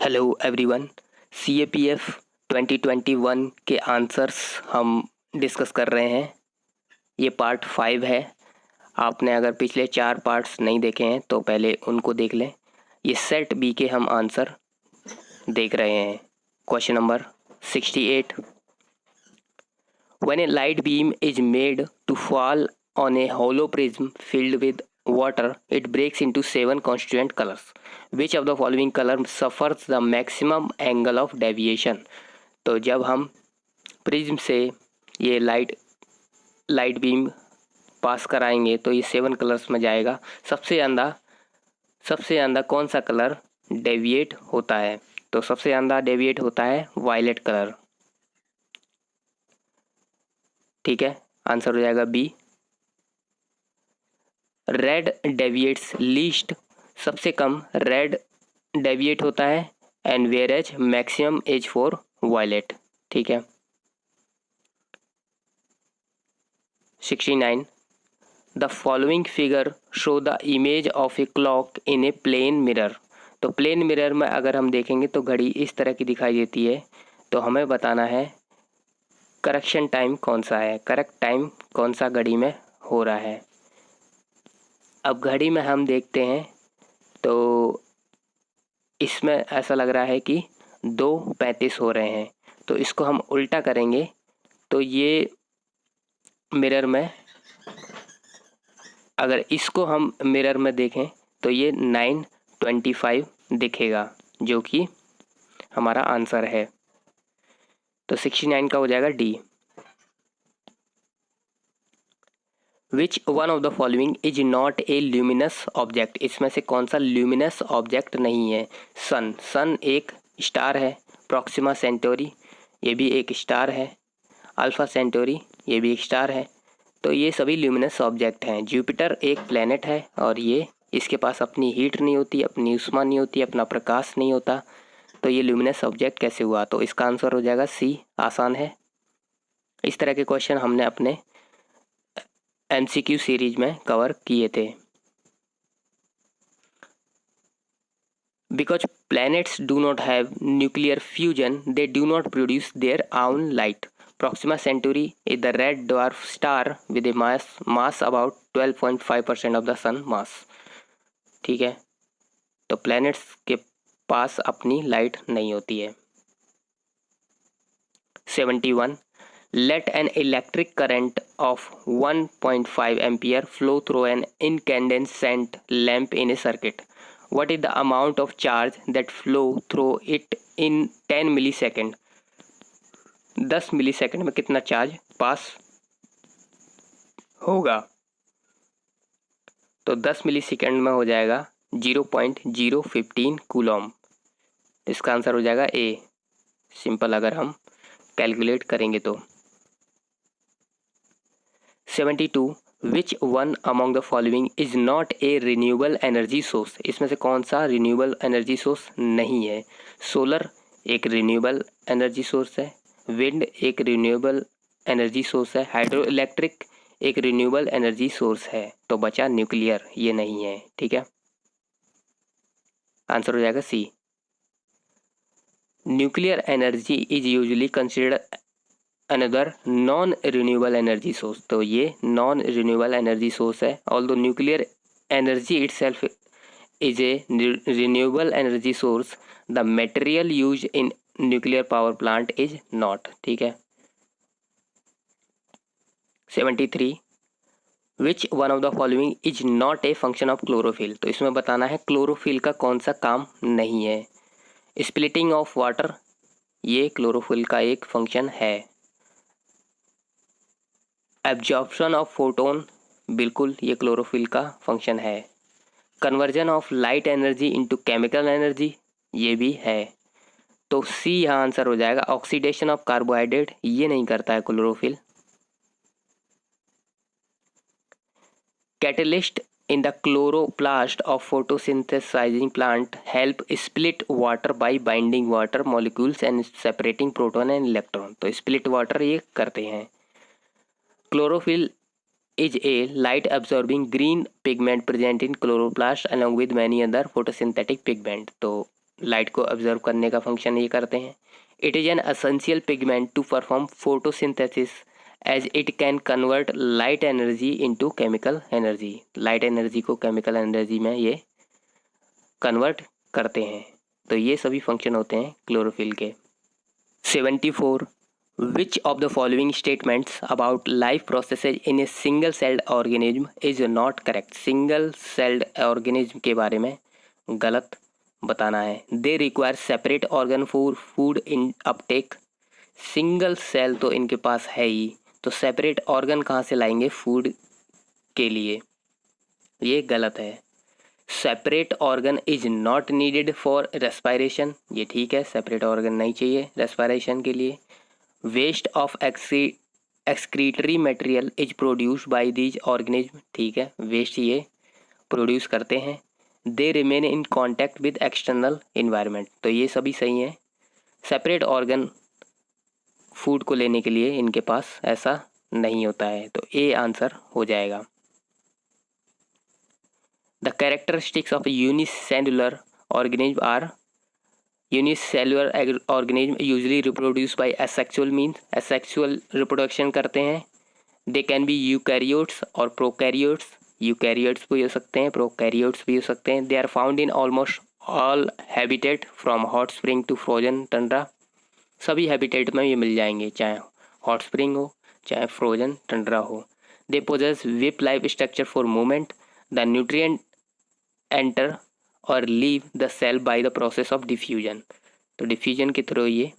Hello everyone. CAPF 2021 के answers हम discuss कर रहे हैं। ये पार्ट 5 है। आपने अगर पिछले 4 पार्ट्स नहीं देखे हैं तो पहले उनको देख लें। ये सेट बी के हम आंसर देख रहे हैं। Question number 68। When a light beam is made to fall on a hollow prism filled with water, it breaks into 7 constituent colors. Which of the following color suffers the maximum angle of deviation? तो जब हम prism से ये light beam पास कराएंगे तो ये 7 colours में जाएगा। सबसे ज़्यादा कौन सा कलर डेविएट होता है? तो सबसे ज़्यादा डेविएट होता है वायलेट कलर। ठीक है, आंसर हो जाएगा बी। रेड डेविएट्स लीस्ट, सबसे कम रेड डेविएट होता है, and whereas maximum as for violet. ठीक है। 69. The following figure show the image of a clock in a plane mirror. तो प्लेन मिरर में अगर हम देखेंगे तो घड़ी इस तरह की दिखाई देती है। तो हमें बताना है करेक्शन टाइम कौन सा है, करेक्ट टाइम कौन सा घड़ी में हो रहा है। अब घड़ी में हम देखते हैं तो इसमें ऐसा लग रहा है कि 2:35 हो रहे हैं। तो इसको हम उल्टा करेंगे तो ये मिरर में, अगर इसको हम मिरर में देखें तो ये 9:25 दिखेगा, जो कि हमारा आंसर है। तो 69 का हो जाएगा D. Which one of the following is not a luminous object? इसमें से कौन सा ल्यूमिनस ऑब्जेक्ट नहीं है? सन एक स्टार है। प्रॉक्सिमा सेंटोरी ये भी एक स्टार है। अल्फा सेंटोरी ये भी एक स्टार है। तो ये सभी ल्यूमिनस ऑब्जेक्ट हैं। जुपिटर एक प्लेनेट है और ये इसके पास अपनी हीट नहीं होती, अपनी उष्मा नहीं होती, अपना प्रकाश नहीं होता। तो ये ल्यूमिनस ऑब्जेक्ट कैसे हुआ? तो इसका आंसर हो जाएगा सी, आसान है। इस तरह के क्वेश्चन हमने अपने MCQ सीरीज में कवर किए थे। Because planets do not have nuclear fusion, they do not produce their own light. Proxima Centauri is the red dwarf star with a mass about 12.5% of the sun mass. ठीक है, तो planets के पास अपनी light नहीं होती है। 71. Let an electric current of 1.5 ampere flow through an incandescent lamp in a circuit. What is the amount of charge that flow through it in 10 millisecond? 10 millisecond में कितना चार्ज पास होगा? तो 10 मिलीसेकंड में हो जाएगा 0.015 कूलॉम। इसका आंसर हो जाएगा ए, सिंपल अगर हम कैलकुलेट करेंगे तो। 72. Which one among the following is not A renewable energy source? इसमें से कौन सा रिन्यूएबल एनर्जी सोर्स नहीं है? सोलर एक रिन्यूएबल एनर्जी सोर्स है, विंड एक रिन्यूएबल एनर्जी सोर्स है, हाइड्रो इलेक्ट्रिक एक रिन्यूएबल एनर्जी सोर्स है। तो बचा न्यूक्लियर, ये नहीं है। ठीक है, आंसर हो जाएगा C. Nuclear energy is usually considered another non renewable energy source. तो ये नॉन रिन्यूएबल एनर्जी सोर्स है। Although nuclear energy itself is a renewable energy source, the material use in nuclear power plant is not. ठीक है। 73. Which one of the following is not a function of chlorophyll? तो इसमें बताना है chlorophyll का कौन सा काम नहीं है। स्प्लिटिंग ऑफ वाटर ये क्लोरोफिल का एक फंक्शन है। एब्जॉर्प्शन ऑफ फोटोन बिल्कुल ये क्लोरोफिल का फंक्शन है। Conversion of light energy into chemical energy ये भी है। तो सी यहाँ आंसर हो जाएगा। ऑक्सीडेशन ऑफ कार्बोहाइड्रेट ये नहीं करता है chlorophyll. Catalyst in the chloroplast of photosynthesizing plant help split water by binding water molecules and separating proton and electron. तो split water ये करते हैं। Chlorophyll is a light absorbing green pigment present in chloroplast along with many other photosynthetic pigment. तो light को observe करने का function ये करते हैं। It is an essential pigment to perform photosynthesis as it can convert light energy into chemical energy. Light energy को chemical energy में ये कन्वर्ट करते हैं। तो ये सभी फंक्शन होते हैं क्लोरोफिल के। 74. Which of the following statements about life processes in a single celled organism is not correct? Single celled organism के बारे में गलत बताना है। They require separate organ for food in uptake. Single cell तो इनके पास है ही, तो सेपरेट ऑर्गन कहाँ से लाएंगे फूड के लिए? ये गलत है। Separate organ is not needed for respiration, ये ठीक है, सेपरेट ऑर्गन नहीं चाहिए रेस्पायरेशन के लिए। Waste of excretory material is produced by these organism, ठीक है, वेस्ट ये प्रोड्यूस करते हैं। They remain in contact with external environment, तो ये सभी सही है। सेपरेट ऑर्गन फूड को लेने के लिए इनके पास ऐसा नहीं होता है, तो ए आंसर हो जाएगा। The characteristics of a unicellular organism are unicellular organism usually reproduce by asexual means, asexual reproduction करते हैं। They can be eukaryotes और prokaryotes, eukaryotes भी हो सकते हैं, prokaryotes भी हो सकते हैं। They are found in almost all habitat from hot spring to frozen tundra, सभी habitat में ये मिल जाएंगे, चाहे hot spring हो चाहे frozen tundra हो। They possess whip like structure for movement, the nutrient enter और leave the cell by the process of diffusion, तो डिफ्यूजन के थ्रू ये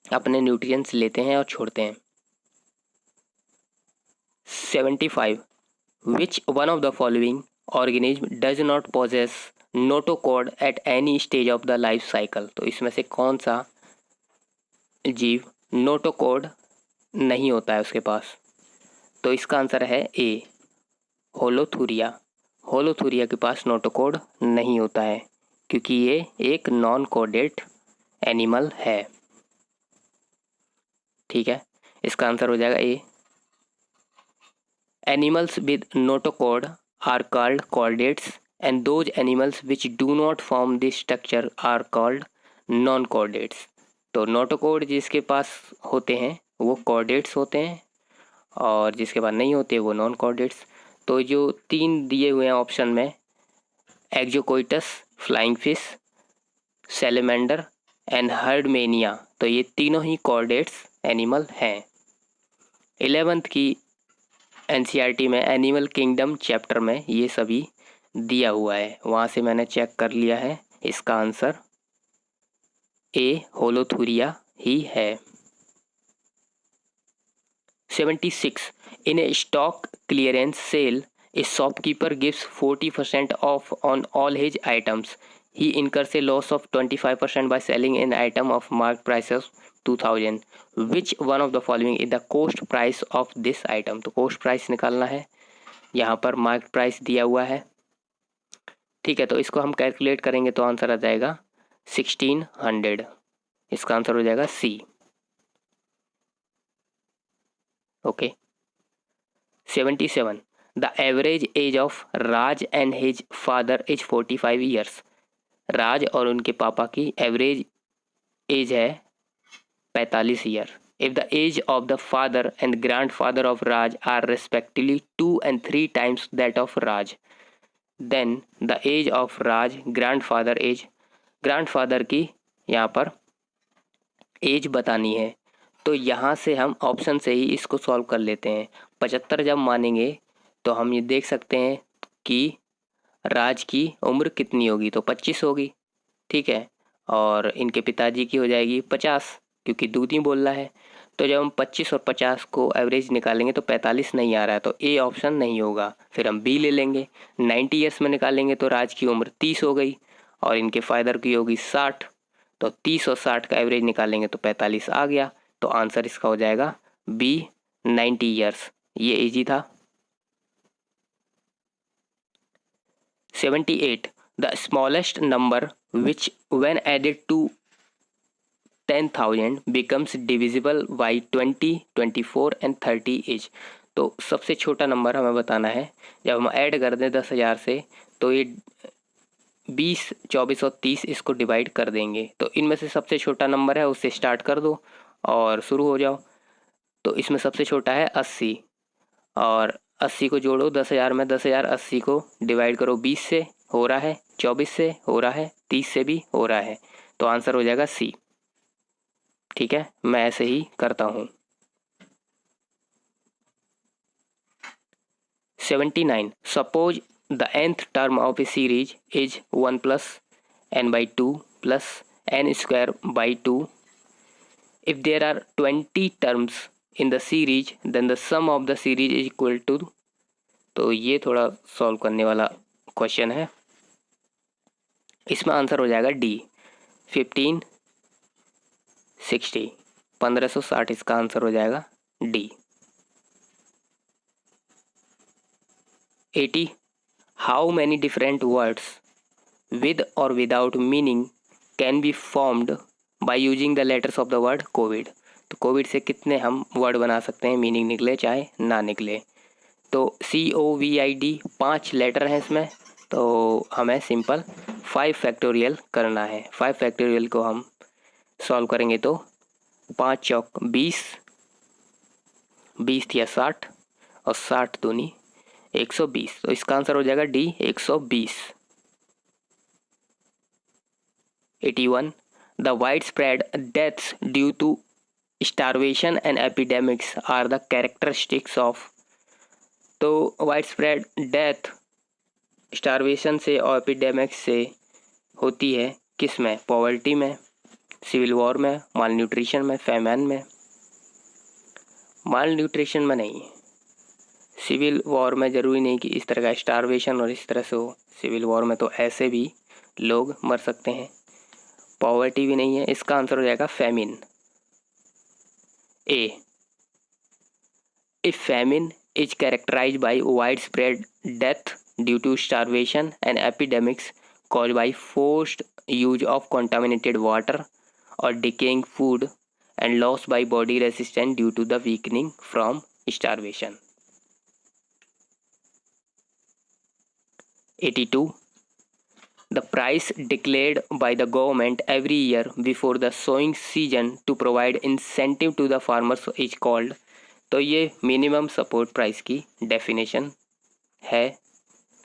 अपने न्यूट्रिएंट्स लेते हैं और छोड़ते हैं। 75. Which one of the following organism does not possess notochord at any stage of the life cycle, तो इसमें से कौन सा जीव नोटोकॉड नहीं होता है उसके पास? तो इसका आंसर है ए, होलोथूरिया। होलोथूरिया के पास नोटोकॉड नहीं होता है क्योंकि ये एक नॉन कोडेड एनिमल है, ठीक है, इसका आंसर हो जाएगा A. Animals with notochord are called chordates and those animals which do not form this structure are called non chordates, तो नोटोकॉड जिसके पास होते हैं वो कॉर्डेट्स होते हैं और जिसके पास नहीं होते वो नॉन कॉर्डेट्स। तो जो 3 दिए हुए हैं ऑप्शन में, एक्जोकोइटस, फ्लाइंग फिश, सैलेमेंडर एंड हर्डमेनिया, तो ये तीनों ही कॉर्डेट्स एनिमल हैं। 11th की एनसीईआरटी में एनिमल किंगडम चैप्टर में ये सभी दिया हुआ है, वहाँ से मैंने चेक कर लिया है, इसका आंसर ए होलोथूरिया ही है। 76. In a stock clearance sale, a shopkeeper gives 40% off on all his items. He incurs a loss of 25% by selling an item of marked price of 2000. Which one of the following is the cost price of this item? तो cost price निकालना है, यहाँ पर marked price दिया हुआ है, ठीक है, तो इसको हम कैलकुलेट करेंगे तो आंसर आ जाएगा 1600, इसका आंसर हो जाएगा सी। Okay. 77. The average age of Raj and his father is 45 years. राज और उनके पापा की एवरेज एज है 45 year. If the age of the father and grandfather of Raj are respectively 2 and 3 times that of Raj, then the age of Raj grandfather age, grandfather की यहाँ पर as बतानी है, तो यहाँ से हम ऑप्शन से ही इसको सॉल्व कर लेते हैं। 75 जब मानेंगे तो हम ये देख सकते हैं कि राज की उम्र कितनी होगी, तो 25 होगी, ठीक है, और इनके पिताजी की हो जाएगी 50 क्योंकि दूध ही बोल रहा है। तो जब हम 25 और 50 को एवरेज निकालेंगे तो 45 नहीं आ रहा है, तो ए ऑप्शन नहीं होगा। फिर हम बी ले लेंगे, 90 ईयर्स में निकालेंगे तो राज की उम्र 30 हो गई और इनके फादर की होगी 60, तो 30 और 60 का एवरेज निकालेंगे तो 45 आ गया, तो आंसर इसका हो जाएगा बी 90 ईयर्स। ये इजी था। 78. The smallest number which when added to 10,000 becomes divisible by 20, 24 and 30 is, तो सबसे छोटा नंबर हमें बताना है, जब हम ऐड कर दें 10,000 से तो ये 20, 24 और 30 इसको डिवाइड कर देंगे। तो इनमें से सबसे छोटा नंबर है उससे स्टार्ट कर दो और शुरू हो जाओ। तो इसमें सबसे छोटा है 80 और 80 को जोड़ो 10,000 में, 10,000 80 को डिवाइड करो 20 से, हो रहा है 24 से, हो रहा है 30 से भी हो रहा है। तो आंसर हो जाएगा सी। ठीक है, मैं ऐसे ही करता हूँ। 79. Suppose the nth term of a series is 1 plus n by 2 plus n square by 2. If there are 20 terms in the series, then the sum of the series is equal to। तो ये थोड़ा solve करने वाला question है। इसमें answer हो जाएगा D, 1560, 1560 इसका आंसर हो जाएगा D. 80. How many different words with or without meaning can be formed by using the letters of the word COVID? तो कोविड से कितने हम वर्ड बना सकते हैं, मीनिंग निकले चाहे ना निकले। तो COVID 5 लेटर हैं इसमें, तो हमें सिंपल 5 फैक्टोरियल करना है। 5 फैक्टोरियल को हम सॉल्व करेंगे तो 5 चौक 20, 20 या 60 और 60 दूनी 120। तो इसका आंसर हो जाएगा D, 120। 81. The widespread deaths due to starvation and epidemics are the characteristics of। तो वाइडस्प्रेड डेथ स्टारवेशन से और एपिडेमिक्स से होती है किस में? पॉवर्टी में, सिविल वॉर में, माल न्यूट्रिशन में, फैमिन में। माल न्यूट्रिशन में नहीं, सिविल वॉर में ज़रूरी नहीं कि इस तरह का स्टारवेशन और इस तरह से हो। सिविल वॉर में तो ऐसे भी लोग मर सकते हैं। पॉवर्टी भी नहीं है, इसका आंसर हो जाएगा famine, A. If famine is characterized by wide spread death due to starvation and epidemics caused by forced use of contaminated water और decaying food and loss by body resistance due to the weakening from starvation. 82. The price declared by the government every year before the sowing season to provide incentive to the farmers is called। तो ये minimum support price की definition है।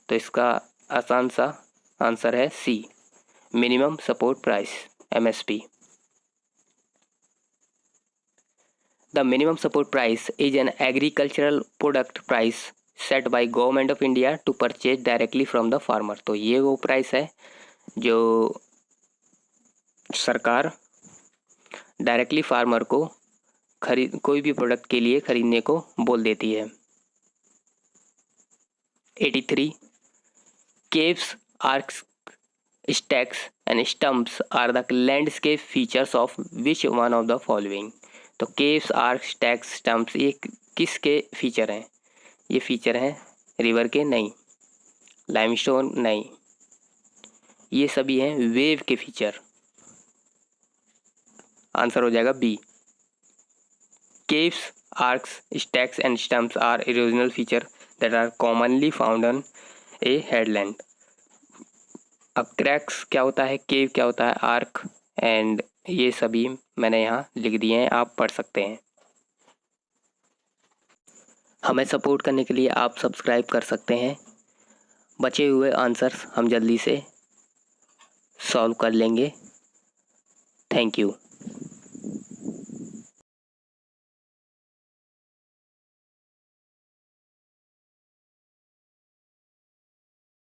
तो इसका आसान सा answer है C, minimum support price, MSP। The minimum support price is an agricultural product price set by government of India to purchase directly from the farmer. तो ये वो प्राइस है जो सरकार डायरेक्टली फार्मर को कोई भी प्रोडक्ट के लिए खरीदने को बोल देती है। 83. Caves, arcs, stacks and stumps are the landscape features of which one of the following. तो केव्स, आर्क्स, स्टैक्स, स्टम्प्स ये किसके फीचर हैं? ये फीचर हैं रिवर के नहीं, लाइमस्टोन नहीं, ये सभी हैं वेव के फीचर। आंसर हो जाएगा B. Caves, arcs, stacks and stumps are erosional feature that are commonly found on a headland. अब क्रैक्स क्या होता है, केव क्या होता है, आर्क एंड ये सभी मैंने यहाँ लिख दिए हैं, आप पढ़ सकते हैं। हमें सपोर्ट करने के लिए आप सब्सक्राइब कर सकते हैं। बचे हुए आंसर्स हम जल्दी से सॉल्व कर लेंगे। Thank you.